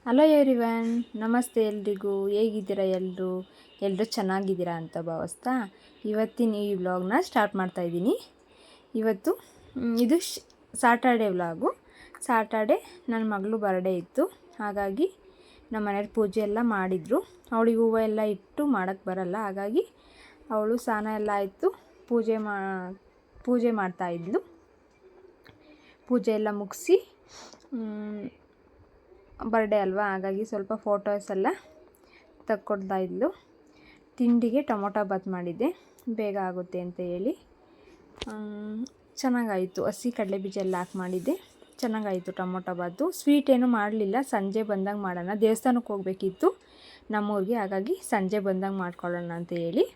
Hello everyone, ನಮಸ್ತೆ ಎಲ್ರಿಗೂ. ಹೇಗಿದ್ದೀರಾ ಎಲ್ಲರೂ ಚೆನ್ನಾಗಿದ್ದೀರಾ ಅಂತ ಭಾವಿಸ್ತಾ ಇವತ್ತಿನ ಈ ವ್ಲಾಗ್ನ ಸ್ಟಾರ್ಟ್ ಮಾಡ್ತಾಯಿದ್ದೀನಿ. ಇವತ್ತು ಇದು ಸಾಟರ್ಡೆ ವ್ಲಾಗು. ಸಾಟರ್ಡೆ ನನ್ನ ಮಗಳು ಬರ್ಡೇ ಇತ್ತು, ಹಾಗಾಗಿ ನಮ್ಮ ಮನೆಯವ್ರು ಪೂಜೆ ಎಲ್ಲ ಮಾಡಿದರು. ಅವಳಿಗೆ ಹೂವು ಎಲ್ಲ ಇಟ್ಟು ಮಾಡೋಕ್ಕೆ ಬರಲ್ಲ, ಹಾಗಾಗಿ ಅವಳು ಸ್ನಾನ ಎಲ್ಲ ಆಯಿತು, ಪೂಜೆ ಮಾಡ್ತಾಯಿದ್ಲು. ಪೂಜೆ ಎಲ್ಲ ಮುಗಿಸಿ ಬರ್ಡೇ ಅಲ್ವಾ, ಹಾಗಾಗಿ ಸ್ವಲ್ಪ ಫೋಟೋಸ್ ಎಲ್ಲ ತಕ್ಕೊಡ್ತಾ ಇದ್ಲು. ತಿಂಡಿಗೆ ಟೊಮೊಟೊ ಬಾತ್ ಮಾಡಿದ್ದೆ, ಬೇಗ ಆಗುತ್ತೆ ಅಂತ ಹೇಳಿ. ಚೆನ್ನಾಗಾಯಿತು. ಹಸಿ ಕಡಲೆ ಬೀಜ ಎಲ್ಲ ಹಾಕಿ ಮಾಡಿದ್ದೆ, ಚೆನ್ನಾಗಾಯಿತು ಟೊಮೊಟೊ ಬಾತು. ಸ್ವೀಟ್ ಏನೂ ಮಾಡಲಿಲ್ಲ, ಸಂಜೆ ಬಂದಾಗ ಮಾಡೋಣ, ದೇವಸ್ಥಾನಕ್ಕೆ ಹೋಗಬೇಕಿತ್ತು ನಮ್ಮೂರಿಗೆ, ಹಾಗಾಗಿ ಸಂಜೆ ಬಂದಾಗ ಮಾಡ್ಕೊಳ್ಳೋಣ ಅಂತ ಹೇಳಿ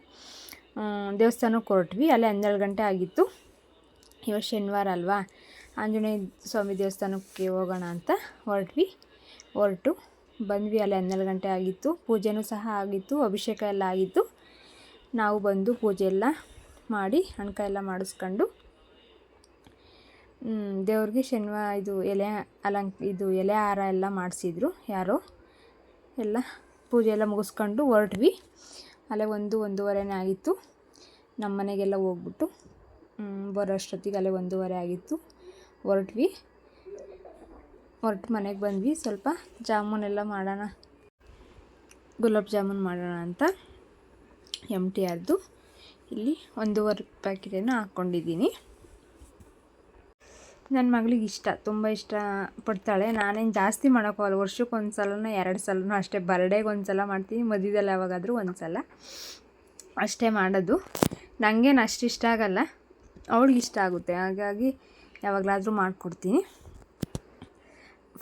ದೇವಸ್ಥಾನಕ್ಕೆ ಹೊರಟ್ವಿ. ಅಲ್ಲೇ 12 ಗಂಟೆ ಆಗಿತ್ತು. ಇವತ್ತು ಶನಿವಾರ ಅಲ್ವಾ, ಆಂಜನೇಯ ಸ್ವಾಮಿ ದೇವಸ್ಥಾನಕ್ಕೆ ಹೋಗೋಣ ಅಂತ ಹೊರಟು ಬಂದ್ವಿ. ಅಲ್ಲಿ 12 ಗಂಟೆ ಆಗಿತ್ತು. ಪೂಜೆನೂ ಸಹ ಆಗಿತ್ತು, ಅಭಿಷೇಕ ಎಲ್ಲ ಆಗಿತ್ತು. ನಾವು ಬಂದು ಪೂಜೆ ಎಲ್ಲ ಮಾಡಿ ಹಣ್ಕಾಯಿ ಎಲ್ಲ ಮಾಡಿಸ್ಕೊಂಡು ದೇವ್ರಿಗೆ ಇದು ಎಲೆ ಹಾರ ಎಲ್ಲ ಮಾಡಿಸಿದ್ರು ಯಾರೋ. ಎಲ್ಲ ಪೂಜೆ ಎಲ್ಲ ಮುಗಿಸ್ಕೊಂಡು ಹೊರಟ್ವಿ. ಅಲ್ಲೇ 1-1:30 ಆಗಿತ್ತು. ನಮ್ಮ ಮನೆಗೆಲ್ಲ ಹೋಗ್ಬಿಟ್ಟು ಬರೋ ಅಷ್ಟೊತ್ತಿಗೆ ಅಲ್ಲೇ 1:30 ಆಗಿತ್ತು. ಹೊರಟು ಮನೆಗೆ ಬಂದ್ವಿ. ಸ್ವಲ್ಪ ಜಾಮೂನೆಲ್ಲ ಮಾಡೋಣ, ಗುಲಾಬ್ ಜಾಮೂನ್ ಮಾಡೋಣ ಅಂತ MTRದು ಇಲ್ಲಿ 1.5 ಪ್ಯಾಕೆಟ್ ಏನೋ ಹಾಕ್ಕೊಂಡಿದ್ದೀನಿ. ನನ್ನ ಮಗಳಿಗೆ ತುಂಬ ಇಷ್ಟ ಪಡ್ತಾಳೆ. ನಾನೇನು ಜಾಸ್ತಿ ಮಾಡೋಕ್ಕೋಗಲ್ಲ, ವರ್ಷಕ್ಕೆ 1 ಸಲನೋ 2 ಸಲನೋ ಅಷ್ಟೇ. ಬರ್ಡೇಗೆ 1 ಸಲ ಮಾಡ್ತೀನಿ, ಮಧ್ಯದಲ್ಲಿ ಯಾವಾಗಾದರೂ 1 ಸಲ ಅಷ್ಟೇ ಮಾಡೋದು. ನನಗೇನು ಅಷ್ಟು ಇಷ್ಟ ಆಗಲ್ಲ, ಅವಳಿಗೆ ಇಷ್ಟ ಆಗುತ್ತೆ, ಹಾಗಾಗಿ ಯಾವಾಗಲಾದರೂ ಮಾಡಿಕೊಡ್ತೀನಿ.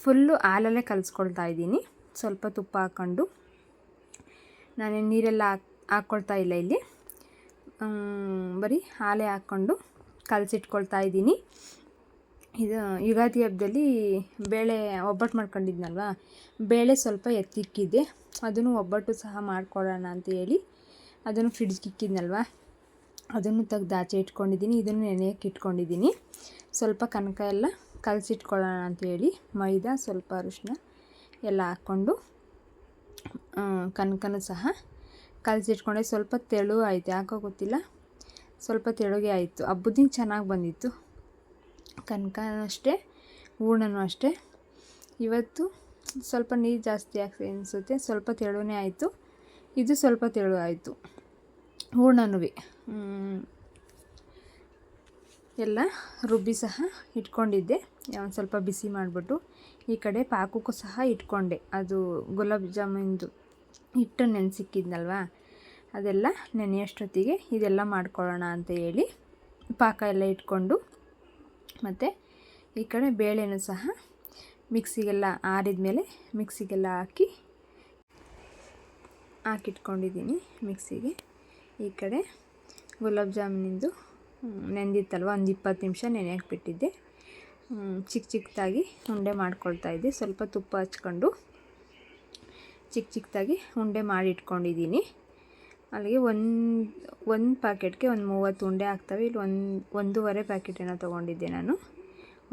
ಫುಲ್ಲು ಹಾಲಲ್ಲೇ ಕಲಿಸ್ಕೊಳ್ತಾ ಇದ್ದೀನಿ. ಸ್ವಲ್ಪ ತುಪ್ಪ ಹಾಕ್ಕೊಂಡು, ನಾನೇನು ನೀರೆಲ್ಲ ಹಾಕ್ಕೊಳ್ತಾ ಇಲ್ಲ ಇಲ್ಲಿ, ಬರೀ ಹಾಲೇ ಹಾಕ್ಕೊಂಡು ಕಲಸಿಟ್ಕೊಳ್ತಾ ಇದ್ದೀನಿ. ಇದು ಯುಗಾದಿ ಹಬ್ಬದಲ್ಲಿ ಬೇಳೆ ಒಬ್ಬಟ್ಟು ಮಾಡ್ಕೊಂಡಿದ್ನಲ್ವ, ಬೇಳೆ ಸ್ವಲ್ಪ ಎತ್ತಿಕ್ಕಿದ್ದೆ, ಅದನ್ನು ಒಬ್ಬಟ್ಟು ಸಹ ಮಾಡ್ಕೊಳ್ಳೋಣ ಅಂತ ಹೇಳಿ ಅದನ್ನು ಫ್ರಿಡ್ಜ್ಗೆ ಇಕ್ಕಿದ್ನಲ್ವ, ಅದನ್ನು ತೆಗ್ದು ಆಚೆ ಇಟ್ಕೊಂಡಿದ್ದೀನಿ. ಇದನ್ನು ನೆನೆಯಕ್ಕೆ ಇಟ್ಕೊಂಡಿದ್ದೀನಿ. ಸ್ವಲ್ಪ ಕನಕ ಎಲ್ಲ ಕಲಸಿಟ್ಕೊಳ್ಳೋಣ ಅಂಥೇಳಿ ಮೈದಾ, ಸ್ವಲ್ಪ ಅರಿಶಿನ ಎಲ್ಲ ಹಾಕ್ಕೊಂಡು ಕನಕನೂ ಸಹ ಕಲಸಿಟ್ಕೊಂಡೆ. ಸ್ವಲ್ಪ ತೆಳು ಆಯಿತು, ಯಾಕೋ ಗೊತ್ತಿಲ್ಲ, ಸ್ವಲ್ಪ ತೆಳುಗೆ ಆಯಿತು. ಹಬ್ಬದ ದಿನ ಚೆನ್ನಾಗಿ ಬಂದಿತ್ತು, ಕನಕನೂ ಅಷ್ಟೇ, ಹೂರ್ಣನೂ ಅಷ್ಟೇ. ಇವತ್ತು ಸ್ವಲ್ಪ ನೀರು ಜಾಸ್ತಿ ಹಾಕಿ ಅನಿಸುತ್ತೆ, ಸ್ವಲ್ಪ ತೆಳುವೇ ಆಯಿತು. ಇದು ಸ್ವಲ್ಪ ತೆಳು ಆಯಿತು, ಹೂರ್ಣನೂ ಎಲ್ಲ ರುಬ್ಬಿ ಸಹ ಇಟ್ಕೊಂಡಿದ್ದೆ. ಒಂದು ಸ್ವಲ್ಪ ಬಿಸಿ ಮಾಡಿಬಿಟ್ಟು ಈ ಕಡೆ ಪಾಕಕ್ಕೂ ಸಹ ಇಟ್ಕೊಂಡೆ. ಅದು ಗುಲಾಬ್ ಜಾಮೂನ್ದು ಹಿಟ್ಟು ನೆನೆಸಿಕ್ಕಿದ್ನಲ್ವ, ಅದೆಲ್ಲ ನೆನೆಯೋಷ್ಟೊತ್ತಿಗೆ ಇದೆಲ್ಲ ಮಾಡ್ಕೊಳ್ಳೋಣ ಅಂತ ಹೇಳಿ ಪಾಕ ಎಲ್ಲ ಇಟ್ಕೊಂಡು, ಮತ್ತು ಈ ಕಡೆ ಬೇಳೆನೂ ಸಹ ಮಿಕ್ಸಿಗೆಲ್ಲ ಆರಿದ ಮೇಲೆ ಮಿಕ್ಸಿಗೆಲ್ಲ ಹಾಕಿಟ್ಕೊಂಡಿದ್ದೀನಿ ಮಿಕ್ಸಿಗೆ. ಈ ಕಡೆ ಗುಲಾಬ್ ಜಾಮೂನಿಂದು ನೆಂದಿತ್ತಲ್ವ, ಒಂದು 20 ನಿಮಿಷ ನೆನೆಯಕ್ಕೆ ಬಿಟ್ಟಿದ್ದೆ. ಚಿಕ್ಕದಾಗಿ ಉಂಡೆ ಮಾಡ್ಕೊಳ್ತಾ ಇದ್ದೆ. ಸ್ವಲ್ಪ ತುಪ್ಪ ಹಚ್ಕೊಂಡು ಚಿಕ್ಕದಾಗಿ ಉಂಡೆ ಮಾಡಿ ಇಟ್ಕೊಂಡಿದ್ದೀನಿ. ಅಲ್ಲಿಗೆ ಒಂದು ಪ್ಯಾಕೆಟ್ಗೆ ಒಂದು 30 ಉಂಡೆ ಆಗ್ತವೆ. ಇಲ್ಲಿ 1.5 ಪ್ಯಾಕೆಟ್ ಏನೋ ತೊಗೊಂಡಿದ್ದೆ ನಾನು.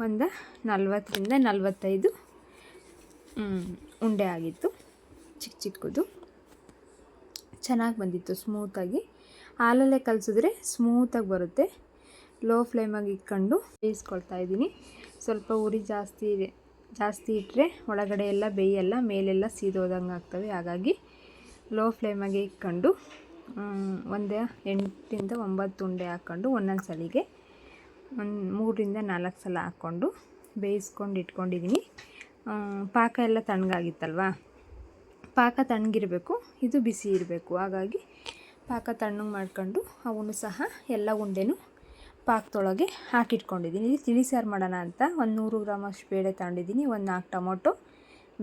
ಒಂದು 40ರಿಂದ 45 ಉಂಡೆ ಆಗಿತ್ತು, ಚಿಕ್ಕದು. ಚೆನ್ನಾಗಿ ಬಂದಿತ್ತು, ಸ್ಮೂತಾಗಿ. ಹಾಲಲ್ಲೇ ಕಲಸಿದ್ರೆ ಸ್ಮೂತಾಗಿ ಬರುತ್ತೆ. ಲೋ ಫ್ಲೇಮಾಗಿ ಇಟ್ಕೊಂಡು ಬೇಯಿಸ್ಕೊಳ್ತಾ ಇದ್ದೀನಿ. ಸ್ವಲ್ಪ ಉರಿ ಜಾಸ್ತಿ ಇಟ್ಟರೆ ಒಳಗಡೆ ಎಲ್ಲ ಬೇಯಲ್ಲ, ಮೇಲೆಲ್ಲ ಸೀದೋದಂಗೆ ಆಗ್ತವೆ. ಹಾಗಾಗಿ ಲೋ ಫ್ಲೇಮಾಗೆ ಇಟ್ಕೊಂಡು ಒಂದು 8ರಿಂದ 9 ಉಂಡೆ ಹಾಕ್ಕೊಂಡು ಒಂದೊಂದು ಸಲಿಗೆ 3ರಿಂದ 4 ಸಲ ಹಾಕ್ಕೊಂಡು ಬೇಯಿಸ್ಕೊಂಡು ಇಟ್ಕೊಂಡಿದ್ದೀನಿ. ಪಾಕ ಎಲ್ಲ ತಣ್ಣಗಾಗಿತ್ತಲ್ವ, ಪಾಕ ತಣ್ಣಗಿರಬೇಕು, ಇದು ಬಿಸಿ ಇರಬೇಕು. ಹಾಗಾಗಿ ಪಾಕ ತಣ್ಣಗೆ ಮಾಡ್ಕೊಂಡು ಅವನು ಸಹ ಎಲ್ಲ ಉಂಡೆನೂ ಪಾಕದೊಳಗೆ ಹಾಕಿಟ್ಕೊಂಡಿದ್ದೀನಿ. ಇಲ್ಲಿ ತಿಳಿ ಸಾರು ಮಾಡೋಣ ಅಂತ ಒಂದು 100 ಗ್ರಾಮಷ್ಟು ಬೇಳೆ ತಗೊಂಡಿದ್ದೀನಿ. ಒಂದು 4 ಟೊಮೊಟೊ,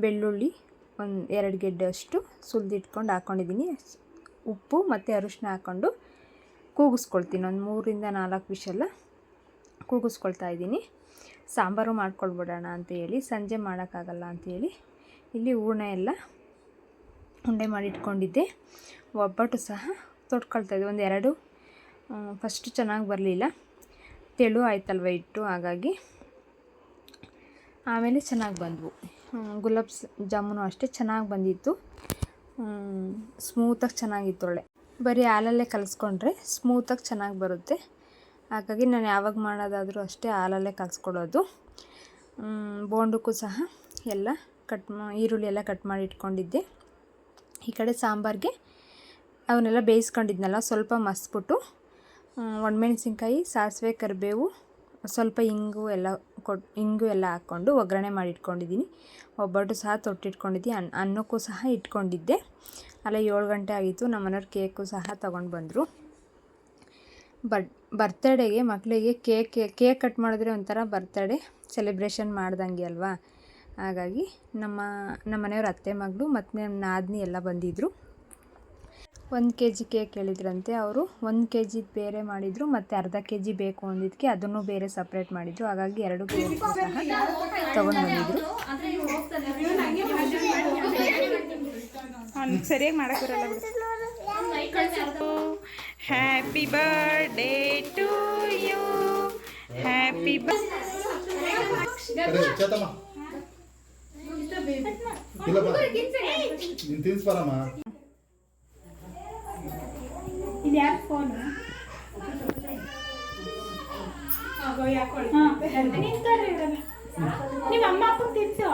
ಬೆಳ್ಳುಳ್ಳಿ, ಒಂದು 2 ಗೆಡ್ಡೆ ಅಷ್ಟು ಸುಲಿದಿಟ್ಕೊಂಡು ಹಾಕ್ಕೊಂಡಿದ್ದೀನಿ. ಉಪ್ಪು ಮತ್ತು ಅರಿಶಿನ ಹಾಕ್ಕೊಂಡು ಕೂಗಿಸ್ಕೊಳ್ತೀನಿ. ಒಂದು 3ರಿಂದ 4 ವಿಷಲ್ ಕೂಗಿಸ್ಕೊಳ್ತಾ ಇದ್ದೀನಿ. ಸಾಂಬಾರು ಮಾಡ್ಕೊಳ್ಬಿಡೋಣ ಅಂತ ಹೇಳಿ, ಸಂಜೆ ಮಾಡೋಕ್ಕಾಗಲ್ಲ ಅಂಥೇಳಿ ಇಲ್ಲಿ ಉಂಡೆ ಮಾಡಿ ಇಟ್ಕೊಂಡಿದ್ದೆ. ಒಬ್ಬಟ್ಟು ಸಹ ತೊಟ್ಕೊಳ್ತಾಯಿದ್ದೆ. ಒಂದು 2 ಫಸ್ಟು ಚೆನ್ನಾಗಿ ಬರಲಿಲ್ಲ, ತೆಳು ಆಯ್ತಲ್ವ ಹಿಟ್ಟು, ಹಾಗಾಗಿ ಆಮೇಲೆ ಚೆನ್ನಾಗಿ ಬಂದವು. ಗುಲಾಬ್ ಜಾಮೂನು ಅಷ್ಟೇ ಚೆನ್ನಾಗಿ ಬಂದಿತ್ತು. ಸ್ಮೂತಾಗಿ ಚೆನ್ನಾಗಿತ್ತು. ಒಳ್ಳೆ ಬರೀ ಹಾಲಲ್ಲೇ ಕಲಿಸ್ಕೊಂಡ್ರೆ ಸ್ಮೂತಾಗಿ ಚೆನ್ನಾಗಿ ಬರುತ್ತೆ. ಹಾಗಾಗಿ ನಾನು ಯಾವಾಗ ಮಾಡೋದಾದರೂ ಅಷ್ಟೇ ಹಾಲಲ್ಲೇ ಕಲಿಸ್ಕೊಡೋದು. ಬೋಂಡಕ್ಕೂ ಸಹ ಎಲ್ಲ ಈರುಳ್ಳಿ ಎಲ್ಲ ಕಟ್ ಮಾಡಿ ಇಟ್ಕೊಂಡಿದ್ದೆ. ಈ ಕಡೆ ಸಾಂಬಾರಿಗೆ ಅವನ್ನೆಲ್ಲ ಬೇಯಿಸ್ಕೊಂಡಿದ್ನಲ್ಲ, ಸ್ವಲ್ಪ ಮಸ್ಬಿಟ್ಟು ಒಣಮೆಣ್ಸಿನ್ಕಾಯಿ, ಸಾಸಿವೆ, ಕರಿಬೇವು, ಸ್ವಲ್ಪ ಇಂಗು ಎಲ್ಲ ಹಾಕ್ಕೊಂಡು ಒಗ್ಗರಣೆ ಮಾಡಿ ಇಟ್ಕೊಂಡಿದ್ದೀನಿ. ಒಬ್ಬಟ್ಟು ಸಹ ತೊಟ್ಟಿಟ್ಕೊಂಡಿದ್ದೆ. ಅನ್ನಕ್ಕೂ ಸಹ ಇಟ್ಕೊಂಡಿದ್ದೆ. ಅಲ್ಲ 7 ಗಂಟೆ ಆಗಿತ್ತು. ನಮ್ಮ ಮನೆಯವ್ರು ಕೇಕು ಸಹ ತೊಗೊಂಡು ಬಂದರು. ಬರ್ತಡೇಗೆ ಮಕ್ಕಳಿಗೆ ಕೇಕ್ ಕಟ್ ಮಾಡಿದ್ರೆ ಒಂಥರ ಬರ್ತಡೇ ಸೆಲೆಬ್ರೇಷನ್ ಮಾಡ್ದಂಗೆ ಅಲ್ವಾ. ಹಾಗಾಗಿ ನಮ್ಮ ಮನೆಯವ್ರ ಅತ್ತೆ ಮಗಳು ಮತ್ತು ನಮ್ಮ ನಾದಿನಿ ಎಲ್ಲ ಬಂದಿದ್ದರು. 1 kg ಕೇಕ್ ಹೇಳಿದ್ರಂತೆ ಅವರು. 1 kg ಬೇರೆ ಮಾಡಿದರು, ಮತ್ತು ಅರ್ಧ kg ಬೇಕು ಅಂದಿದ್ದಕ್ಕೆ ಅದನ್ನು ಬೇರೆ ಸಪ್ರೇಟ್ ಮಾಡಿದರು. ಹಾಗಾಗಿ 2 ಕೇಕ್ ಸಹ ತೊಗೊಂಡು ಬಂದಿದ್ರು. ಸರಿಯಾಗಿ ಮಾಡೋಕ್ಕಿರಲ್ಲ. Happy birthday to you, happy ಇದು ಯಾರು ಫೋನು? ನಿಮ್ಮ ಅಮ್ಮ ಅಪ್ಪ ತಿನ್ಸು.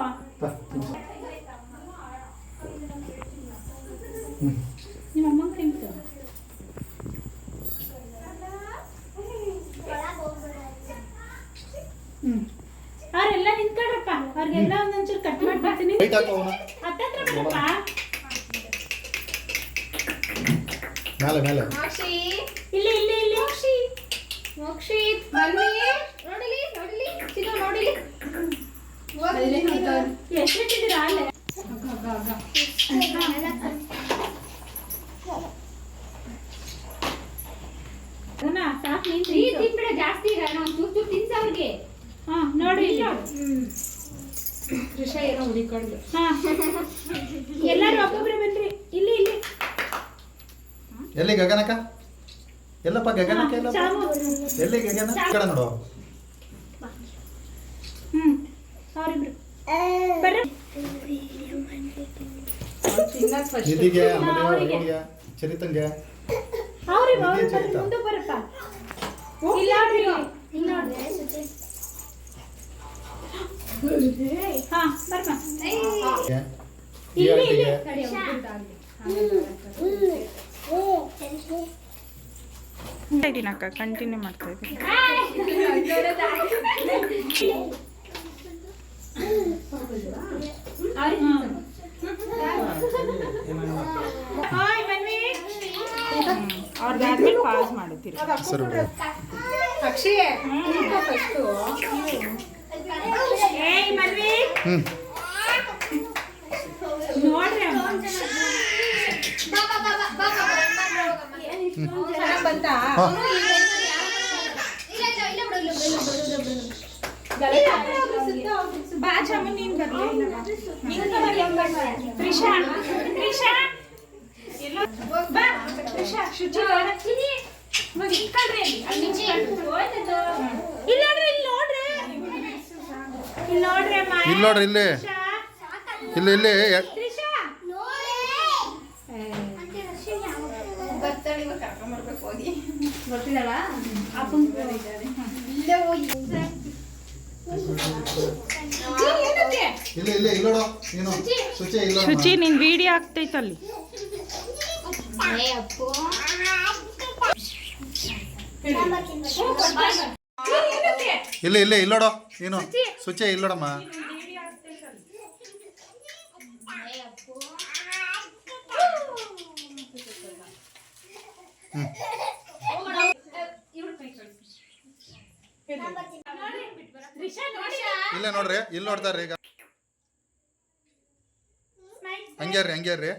ನಿಮ್ಮ ಅಮ್ಮ ತಿನ್ಸು. ಅವರೆಲ್ಲ ನಿಂತ್ಕೊಳ್ರಪ್ಪ. ಅವ್ರಿಗೆಲ್ಲ ಒಂದೊಂಚೂರು ಕಟ್ ಮಾಡ್ಬಿಡ್ತೀನಿ. ಹತ್ತತ್ರ ಬಿಡಪ್ಪ. ಮೇಲೆ ಮೇಲೆ ಇಲ್ಲಿ ಇಲ್ಲಿ ಇಲ್ಲಿ ಮೋಕ್ಷಿತ್ ಬನ್ನಿ. ನೋಡಿಲಿ ನೋಡಿಲಿ ಚಿನ್ನ ನೋಡಿಲಿ. ಎಷ್ಟು ಇಟ್ಟಿದ್ದೀರಾ ಅಲ್ಲೇ? ಸಾಕು ನೀನು ತಿನ್ಬಿಡ ಜಾಸ್ತಿ. ಈಗ ನಾವು ಚೂರು ಚೂರು ತಿನ್ಸ ಅವ್ರಿಗೆ. ಹಾಂ ನೋಡಿ ಕೃಷ ಏನೋ ಹುಡಿಕೊಂಡು. ಹಾಂ ಎಲ್ಲರೂ ಒಬ್ಬೊಬ್ಬರೇ ಬನ್ರಿ. ಇಲ್ಲಿ ಇಲ್ಲಿ ಎಲ್ಲಿ ಗಗನಕ್ಕ? ಎಲ್ಲಪ್ಪ ಗಗನಕ್ಕ? ಎಲ್ಲಿ ಗಗನ? ಕಡೆ ನೋಡು. ಅವರಿಬ್ರು ಬರ್ರಿ. ನಿಧಿಗೆ, ಅಮಲಿಗೆ, ಚರಿತಂಗೆ. ಅವ್ರಿಗೆ ಮುಂದೆ ಬರಪ್ಪ. ಇಲ್ಲ ನೋಡ್ರಿ, ಇಲ್ಲ ನೋಡ್ರಿ. ಹಾಂ ಬರ್ಪ. ಇಲ್ಲಿ ಇಲ್ಲಿ ಇದ್ದೀನಕ್ಕ, ಕಂಟಿನ್ಯೂ ಮಾಡ್ತಾ ಇದ್ದೀನಿ. ಅವ್ರದ್ದಾದ್ಮೇಲೆ ಪಾಸ್ ಮಾಡುತ್ತೀರಿ. ಅಕ್ಷಯ್ ಫಸ್ಟು ಏಯ್ ಮನ್ವಿ ನೋಡ್ರಿ ಬಂತಾ? ಬಾ ಚಾಮನ್ ನೀನ್ ಬರ್ಲಿ. ತ್ರಿಷಾ ತ್ರಿಷಾ ಬಾ. ತ್ರಿಷಾ ಶುಚಿ ಇಲ್ಲಿ ನೋಡ್ರಿ, ಇಲ್ಲಿ ನೋಡ್ರಿ, ಇಲ್ಲಿ ನೋಡ್ರಿ ಅಮ್ಮ. ಇಲ್ಲಿ ನೋಡ್ರಿ, ಇಲ್ಲಿ ಇಲ್ಲಿ ಇಲ್ಲಿ ತ್ರಿಷಾ ಬರ್ತಿದ್ದಾಳ ಅಪ್ಪನ ಇಲ್ಲೇ ಹೋಗಿ ಇಲ್ಲಿ ಇಲ್ಲಿ ಇಲ್ಲೋಡು ನೀನು ಶುಚಿ ಇಲ್ಲ. ಶುಚಿ ನಿನ್ ವಿಡಿಯೋ ಆಗ್ತೈತಲ್ಲಿ. ಇಲ್ಲಿ ಇಲ್ಲಿ ಇಲ್ಲೋಡು ನೀನು ಶುಚಿ ಇಲ್ಲೋಡಮ್ಮ. ಇಲ್ಲೇ ನೋಡ್ರಿ, ಇಲ್ಲಿ ನೋಡ್ತಾರ್ರಿ ಈಗ. ಹಂಗ್ಯಾರ್ರಿ ಹಂಗ್ಯಾರ್ರಿ.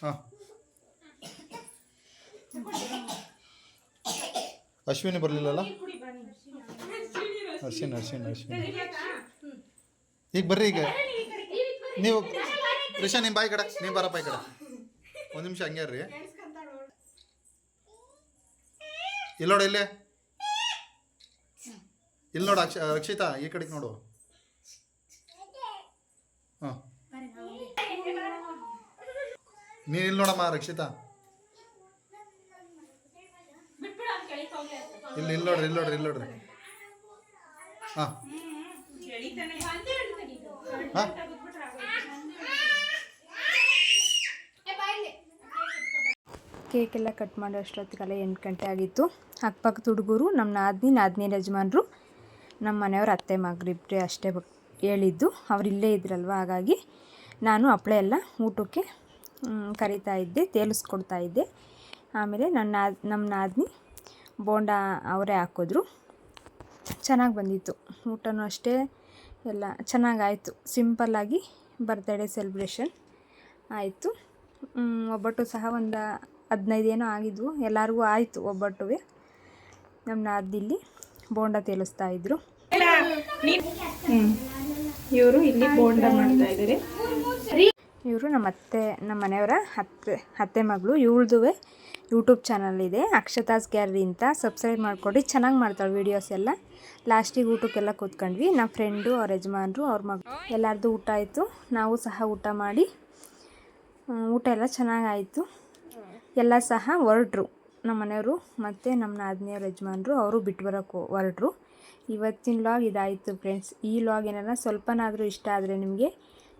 ಹಾಂ ಅಶ್ವಿನಿ ಬರಲಿಲ್ಲಲ್ಲ? ಅಶ್ವಿನಿ ಅಶ್ವಿನಿ ಅಶ್ವಿನಿ ಈಗ ಬರ್ರಿ. ಈಗ ನೀವು ರಿಷಾ ನಿಮ್ಮ ಬಾಯಿ ಕಡೆ, ನೀವು ಬರಪ್ಪ ಈ ಕಡೆ. ಒಂದು ನಿಮಿಷ ಹಂಗ್ಯಾರ್ರಿ. ಇಲ್ಲೋಡ ಇಲ್ಲೇ ಇಲ್ಲಿ ನೋಡು ರಕ್ಷಿತಾ ಈ ಕಡೆಗೆ ನೋಡು. ಹಾಂ ನೀನು ಇಲ್ಲಿ ನೋಡಮ್ಮ ರಕ್ಷಿತಾ. ಇಲ್ಲಿ ನೋಡ್ರಿ. ಹಾಂ ಹಾಂ ಕೇಕ್ ಎಲ್ಲ ಕಟ್ ಮಾಡೋ ಅಷ್ಟೊತ್ತಿಗೆಲ್ಲ 8 ಗಂಟೆ ಆಗಿತ್ತು. ಅಕ್ಕಪಕ್ಕದ ಹುಡುಗರು, ನಮ್ಮ ನಾದಿನಿ ಯಜಮಾನ್ರು, ನಮ್ಮ ಮನೆಯವ್ರ ಅತ್ತೆ ಮಗರಿಬ್ಬರೇ ಅಷ್ಟೇ ಹೇಳಿದ್ದು. ಅವ್ರು ಇಲ್ಲೇ ಇದ್ರಲ್ವ, ಹಾಗಾಗಿ ನಾನು ಹಪ್ಪಳ ಎಲ್ಲ ಊಟಕ್ಕೆ ಕರಿತಾ ಇದ್ದೆ, ತೇಲಿಸ್ಕೊಡ್ತಾ ಇದ್ದೆ. ಆಮೇಲೆ ನಮ್ಮ ನಾದಿನಿ ಬೋಂಡ ಅವರೇ ಹಾಕಿದ್ರು. ಚೆನ್ನಾಗಿ ಬಂದಿತ್ತು ಊಟನೂ ಅಷ್ಟೇ, ಎಲ್ಲ ಚೆನ್ನಾಗಾಯಿತು. ಸಿಂಪಲ್ಲಾಗಿ ಬರ್ತ್ಡೇ ಸೆಲೆಬ್ರೇಷನ್ ಆಯಿತು. ಒಬ್ಬಟ್ಟು ಸಹ ಒಂದು 15 ಏನೋ ಆಗಿದ್ವು, ಎಲ್ಲರಿಗೂ ಆಯಿತು ಒಬ್ಬಟ್ಟು. ನಮ್ಮ ನಾದಿಲ್ಲಿ ಬೋಂಡ ತೇಲಿಸ್ತಾ ಇದ್ರು. ಇವರು ಇಲ್ಲಿ ಬೋಂಡ ಮಾಡ್ತಾ ಇದ್ದಾರೆ. ಇವರು ನಮ್ಮ ಮನೆಯವರ ಅತ್ತೆ ಮಗಳು. ಇವಳದು ಯೂಟ್ಯೂಬ್ ಚಾನಲ್ ಇದೆ, ಅಕ್ಷತಾಸ್ ಗ್ಯಾಲರಿ ಅಂತ. ಸಬ್ಸ್ಕ್ರೈಬ್ ಮಾಡಿಕೊಡಿ, ಚೆನ್ನಾಗಿ ಮಾಡ್ತಾಳೆ ವೀಡಿಯೋಸ್ ಎಲ್ಲ. ಲಾಸ್ಟಿಗೆ ಊಟಕ್ಕೆಲ್ಲ ಕೂತ್ಕೊಂಡ್ವಿ. ನಮ್ಮ ಫ್ರೆಂಡು, ಅವ್ರ ಯಜಮಾನ್ರು, ಅವ್ರ ಮಗಳು ಎಲ್ಲರದ್ದು ಊಟ ಆಯಿತು. ನಾವು ಸಹ ಊಟ ಮಾಡಿ, ಊಟ ಎಲ್ಲ ಚೆನ್ನಾಗಾಯಿತು. ಎಲ್ಲ ಸಹ ಹೊರಟ್ರು ನಮ್ಮ ಮನೆಯವರು ಮತ್ತು ನಮ್ಮ ನಾದಿನಿಯವ್ರ ಯಜಮಾನ್ರು. ಅವರು ಬಿಟ್ಟು ಬರೋಕ್ಕೆ ಹೊರಟ್ರು. ಇವತ್ತಿನ ಲಾಗ್ ಇದಾಯಿತು ಫ್ರೆಂಡ್ಸ್. ಈ ಲಾಗ್ ಏನಾರ ಸ್ವಲ್ಪನಾದರೂ ಇಷ್ಟ ಆದರೆ ನಿಮಗೆ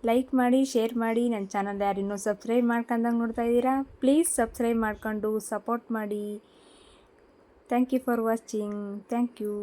ಲೈಕ್ ಮಾಡಿ, ಶೇರ್ ಮಾಡಿ. ನನ್ನ ಚಾನಲ್ ಯಾರು ಇನ್ನೂ ಸಬ್ಸ್ಕ್ರೈಬ್ ಮಾಡ್ಕೊಂಡಂಗೆ ನೋಡ್ತಾ ಇದ್ದೀರಾ, ಪ್ಲೀಸ್ ಸಬ್ಸ್ಕ್ರೈಬ್ ಮಾಡ್ಕೊಂಡು ಸಪೋರ್ಟ್ ಮಾಡಿ. Thank you for watching. Thank you.